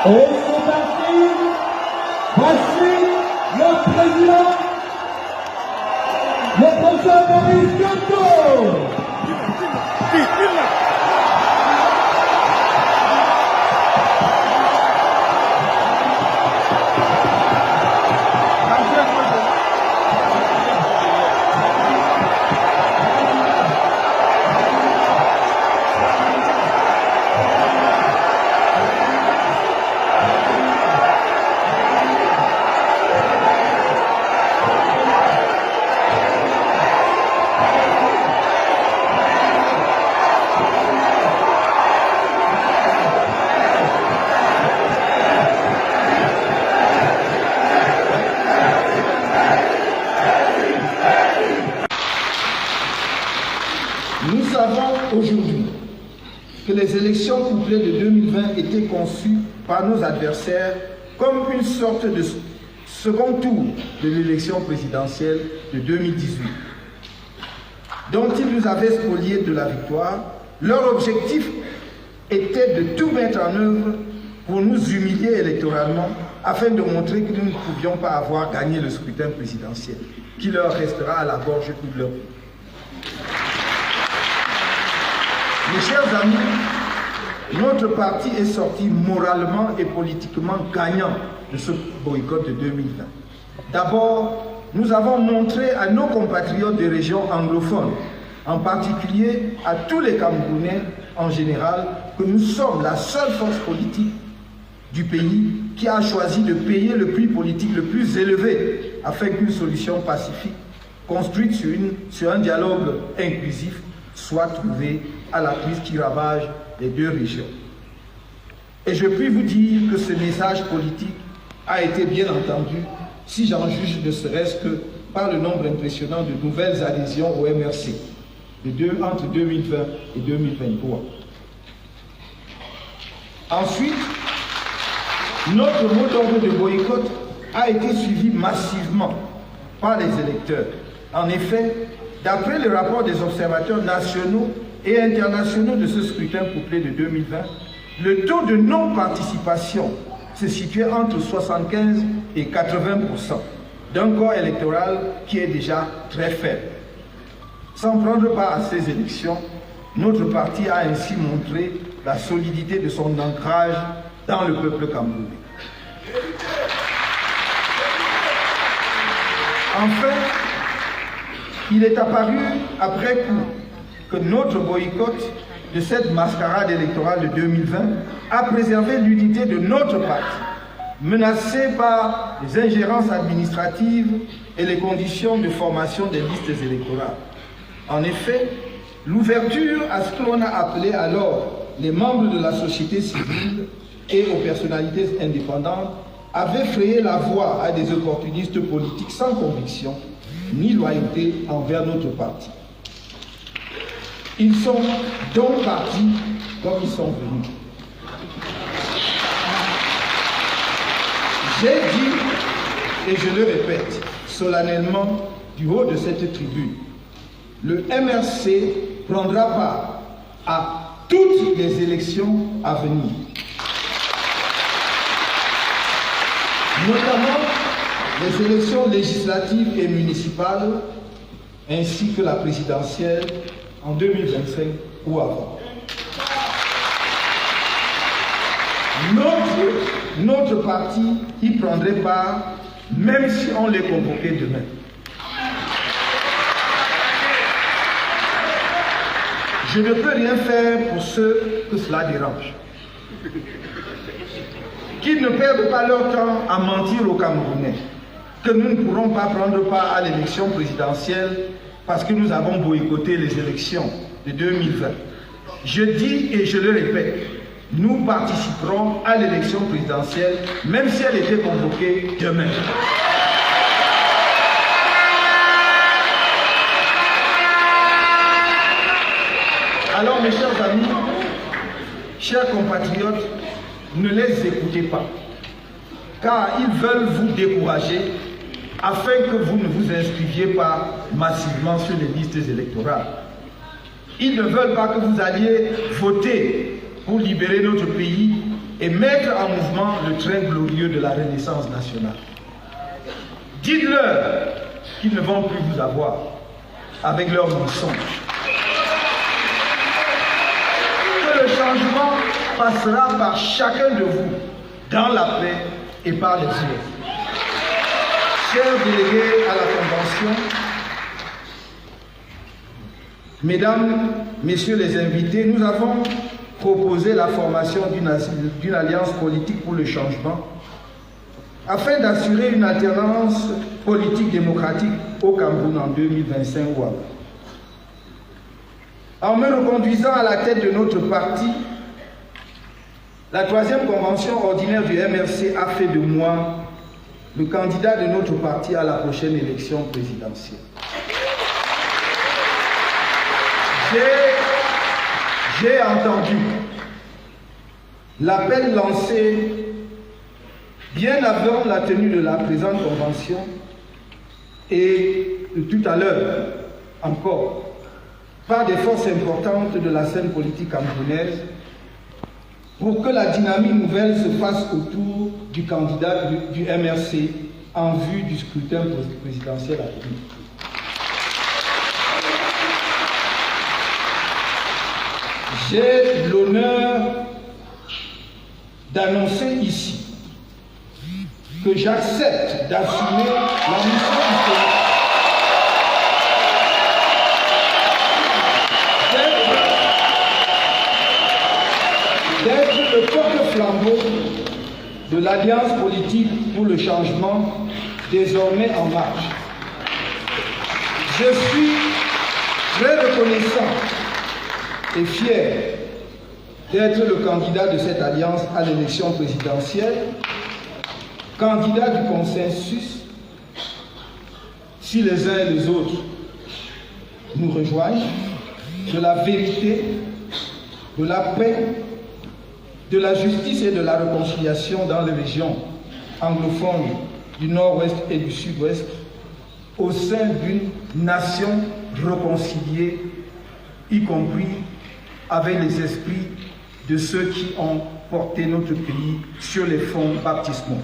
Et c'est parti. Voici le président, le professeur Maurice Kamto. Nous savons aujourd'hui que les élections couplées de 2020 étaient conçues par nos adversaires comme une sorte de second tour de l'élection présidentielle de 2018, dont ils nous avaient spolié de la victoire. Leur objectif était de tout mettre en œuvre pour nous humilier électoralement afin de montrer que nous ne pouvions pas avoir gagné le scrutin présidentiel, qui leur restera à la gorge toute leur vie. Mes chers amis, notre parti est sorti moralement et politiquement gagnant de ce boycott de 2020. D'abord, nous avons montré à nos compatriotes des régions anglophones, en particulier à tous les Camerounais en général, que nous sommes la seule force politique du pays qui a choisi de payer le prix politique le plus élevé afin qu'une solution pacifique, construite sur un dialogue inclusif, soit trouvée à la crise qui ravage les deux régions. Et je puis vous dire que ce message politique a été bien entendu, si j'en juge ne serait-ce que par le nombre impressionnant de nouvelles adhésions au MRC entre 2020 et 2023. Ensuite, notre mot d'ordre de boycott a été suivi massivement par les électeurs. En effet, d'après le rapport des observateurs nationaux et internationaux de ce scrutin couplé de 2020, le taux de non-participation se situait entre 75 et 80% d'un corps électoral qui est déjà très faible. Sans prendre part à ces élections, notre parti a ainsi montré la solidité de son ancrage dans le peuple camerounais. Enfin, il est apparu après coup que notre boycott de cette mascarade électorale de 2020 a préservé l'unité de notre parti, menacée par les ingérences administratives et les conditions de formation des listes électorales. En effet, l'ouverture à ce que l'on a appelé alors les membres de la société civile et aux personnalités indépendantes avait frayé la voie à des opportunistes politiques sans conviction ni loyauté envers notre parti. Ils sont donc partis comme ils sont venus. J'ai dit, et je le répète solennellement du haut de cette tribune, le MRC prendra part à toutes les élections à venir, notamment les élections législatives et municipales, ainsi que la présidentielle en 2025 ou avant. Notre parti y prendrait part, même si on les convoquait demain. Je ne peux rien faire pour ceux que cela dérange, qu'ils ne perdent pas leur temps à mentir aux Camerounais, que nous ne pourrons pas prendre part à l'élection présidentielle parce que nous avons boycotté les élections de 2020. Je dis et je le répète, nous participerons à l'élection présidentielle, même si elle était convoquée demain. Alors mes chers amis, chers compatriotes, ne les écoutez pas, car ils veulent vous décourager afin que vous ne vous inscriviez pas massivement sur les listes électorales. Ils ne veulent pas que vous alliez voter pour libérer notre pays et mettre en mouvement le train glorieux de la Renaissance nationale. Dites-leur qu'ils ne vont plus vous avoir avec leurs mensonges. Que le changement passera par chacun de vous dans la paix et par les yeux. Chers délégués à la Convention, Mesdames, Messieurs les invités, nous avons proposé la formation d'une alliance politique pour le changement afin d'assurer une alternance politique démocratique au Cameroun en 2025 ou avant. En me reconduisant à la tête de notre parti, la 3e convention ordinaire du MRC a fait de moi le candidat de notre parti à la prochaine élection présidentielle. J'ai entendu l'appel lancé bien avant la tenue de la présente convention et tout à l'heure encore par des forces importantes de la scène politique camerounaise pour que la dynamique nouvelle se fasse autour du candidat du MRC en vue du scrutin présidentiel à venir. J'ai l'honneur d'annoncer ici que j'accepte d'assumer la mission historique d'être le porte-flambeau de l'Alliance politique pour le changement désormais en marche. Je suis très reconnaissant et fier d'être le candidat de cette alliance à l'élection présidentielle, candidat du consensus, si les uns et les autres nous rejoignent, de la vérité, de la paix, de la justice et de la réconciliation dans les régions anglophones du nord-ouest et du sud-ouest, au sein d'une nation réconciliée, y compris avec les esprits de ceux qui ont porté notre pays sur les fonds baptismaux.